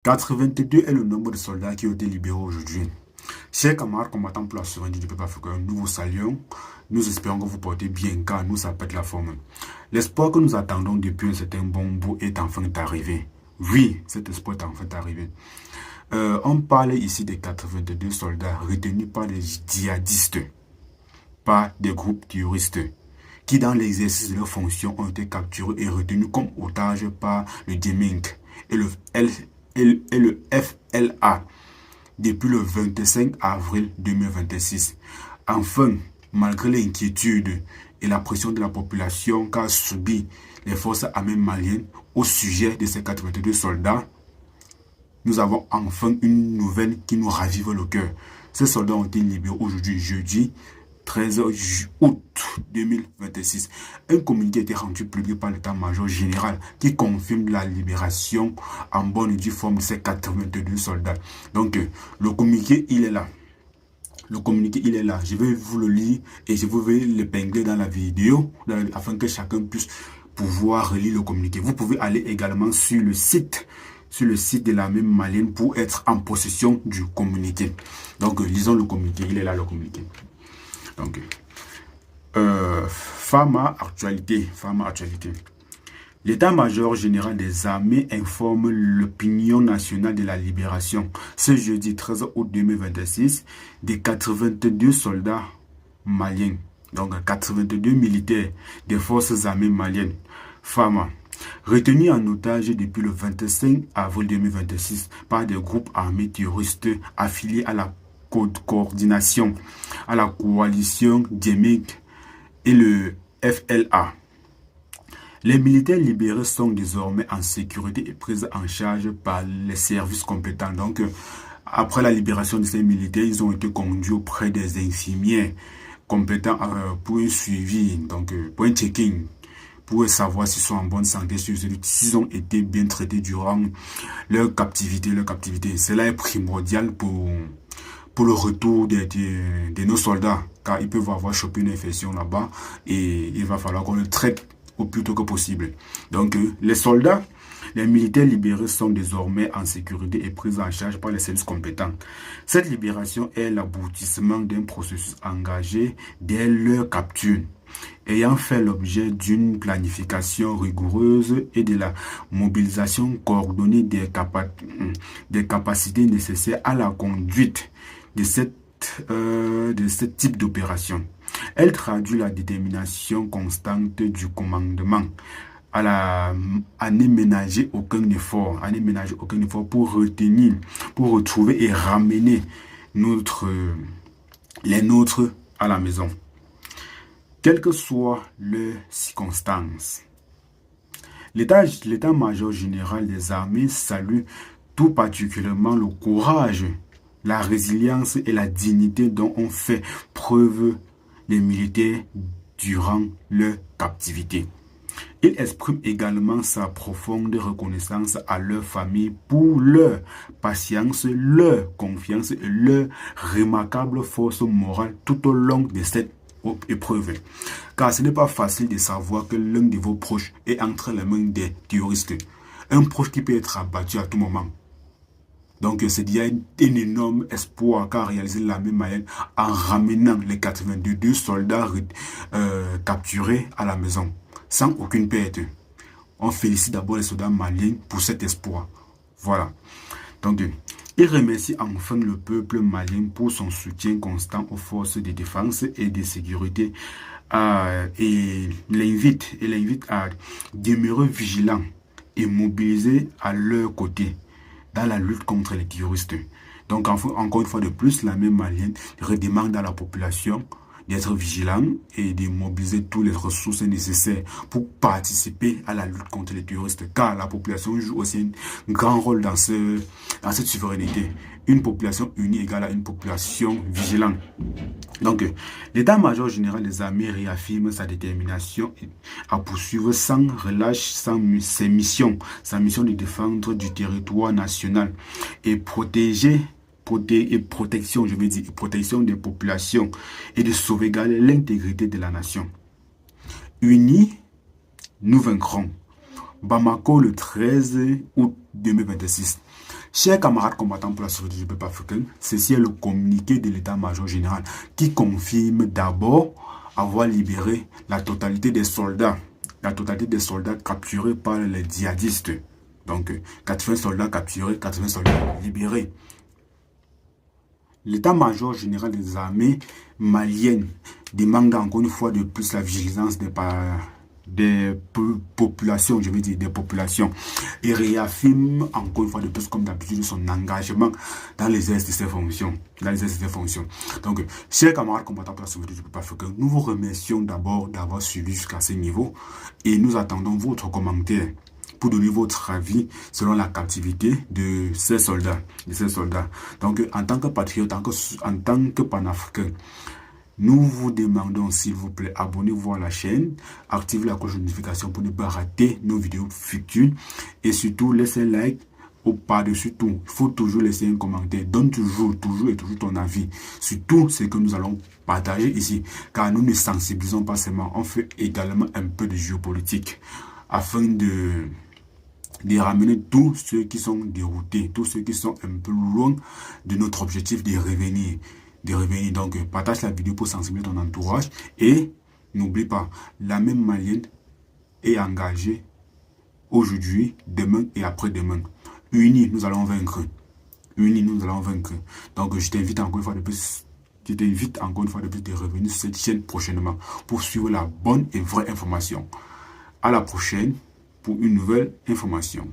82 est le nombre de soldats qui ont été libérés aujourd'hui. Chers camarades combattants pour la souveraineté du peuple africain, nous vous saluons. Nous espérons que vous portez bien car nous, ça pète la forme. L'espoir que nous attendons depuis un certain bon bout est enfin arrivé. Oui, cet espoir est enfin arrivé. On parle ici des 82 soldats retenus par des djihadistes, par des groupes terroristes, qui dans l'exercice de leurs fonctions ont été capturés et retenus comme otages par le DMINC et le FLA depuis le 25 avril 2026. Enfin, malgré l'inquiétude et la pression de la population qu'a subi les forces armées maliennes au sujet de ces 82 soldats, nous avons enfin une nouvelle qui nous ravive le cœur. Ces soldats ont été libérés aujourd'hui, jeudi 13 août 2026. Un communiqué a été rendu public par l'état-major général qui confirme la libération en bonne et due forme de ces 82 soldats. Donc, le communiqué, il est là. Le communiqué, il est là. Je vais vous le lire et je vais l'épingler dans la vidéo afin que chacun puisse pouvoir relire le communiqué. Vous pouvez aller également sur le site de l'armée malienne pour être en possession du communiqué. Donc, lisons le communiqué. Il est là, le communiqué. Donc, Fama Actualité. L'état-major général des armées informe l'opinion nationale de la libération ce jeudi 13 août 2026 des 82 soldats maliens, donc 82 militaires des forces armées maliennes, FAMA, retenus en otage depuis le 25 avril 2026 par des groupes armés terroristes affiliés à la coordination, à la coalition DMIC et le FLA. Les militaires libérés sont désormais en sécurité et pris en charge par les services compétents. Donc, après la libération de ces militaires, ils ont été conduits auprès des infirmières compétents pour un suivi, donc pour un checking, pour savoir s'ils sont en bonne santé, s'ils ont été bien traités durant leur captivité. Cela est primordial pour le retour de nos soldats, car ils peuvent avoir chopé une infection là-bas et il va falloir qu'on le traite au plus tôt que possible. Donc, les militaires libérés sont désormais en sécurité et pris en charge par les services compétents. Cette libération est l'aboutissement d'un processus engagé dès leur capture, ayant fait l'objet d'une planification rigoureuse et de la mobilisation coordonnée des capacités nécessaires à la conduite de ce type d'opération. Elle traduit la détermination constante du commandement à ne ménager aucun effort, pour retenir, pour retrouver et ramener les nôtres à la maison. Quelles que soient les circonstances. L'état-major général des armées salue tout particulièrement le courage, la résilience et la dignité dont ont fait preuve les militaires durant leur captivité. Il exprime également sa profonde reconnaissance à leur famille pour leur patience, leur confiance et leur remarquable force morale tout au long de cette épreuve. Car ce n'est pas facile de savoir que l'un de vos proches est entre les mains des terroristes. Un proche qui peut être abattu à tout moment. Donc, c'est déjà un énorme espoir qu'a réalisé l'armée malienne en ramenant les 82 soldats capturés à la maison, sans aucune perte. On félicite d'abord les soldats maliens pour cet espoir. Voilà. Donc, il remercie enfin le peuple malien pour son soutien constant aux forces de défense et de sécurité et l'invite à demeurer vigilants et mobilisés à leur côté dans la lutte contre les terroristes. Donc, encore une fois de plus, l'armée malienne redemande à la population d'être vigilant et de mobiliser toutes les ressources nécessaires pour participer à la lutte contre les terroristes, car la population joue aussi un grand rôle dans cette souveraineté. Une population unie égale à une population vigilante. Donc, l'état-major général des armées réaffirme sa détermination à poursuivre sans relâche sa mission de défendre du territoire national et protection des populations et de sauvegarder l'intégrité de la nation. Unis, nous vaincrons. Bamako le 13 août 2026. Chers camarades combattants pour la sauvegarde du peuple africain, ceci est le communiqué de l'état-major général qui confirme d'abord avoir libéré la totalité des soldats capturés par les djihadistes. Donc 80 soldats capturés, 80 soldats libérés. L'état-major général des armées maliennes demande encore une fois de plus la vigilance des populations, je veux dire des populations, et réaffirme encore une fois de plus comme d'habitude son engagement dans l'exercice de ses fonctions. Donc, chers camarades combattants pour la sauvegarde du peuple africain, nous vous remercions d'abord d'avoir suivi jusqu'à ce niveau et nous attendons votre commentaire pour donner votre avis selon la captivité de ces soldats. Donc, en tant que patriote, en tant que panafricain, nous vous demandons, s'il vous plaît, abonnez-vous à la chaîne, activez la cloche de notification pour ne pas rater nos vidéos futures et surtout, laissez un like ou par-dessus tout. Il faut toujours laisser un commentaire. Donne toujours ton avis sur tout ce que nous allons partager ici, car nous ne sensibilisons pas seulement, on fait également un peu de géopolitique afin de ramener tous ceux qui sont déroutés, tous ceux qui sont un peu loin de notre objectif de revenir. Donc, partage la vidéo pour sensibiliser ton entourage et n'oublie pas, la même malienne est engagée aujourd'hui, demain et après-demain. Unis, nous allons vaincre. Donc, je t'invite encore une fois de plus de revenir sur cette chaîne prochainement pour suivre la bonne et vraie information. À la prochaine pour une nouvelle information.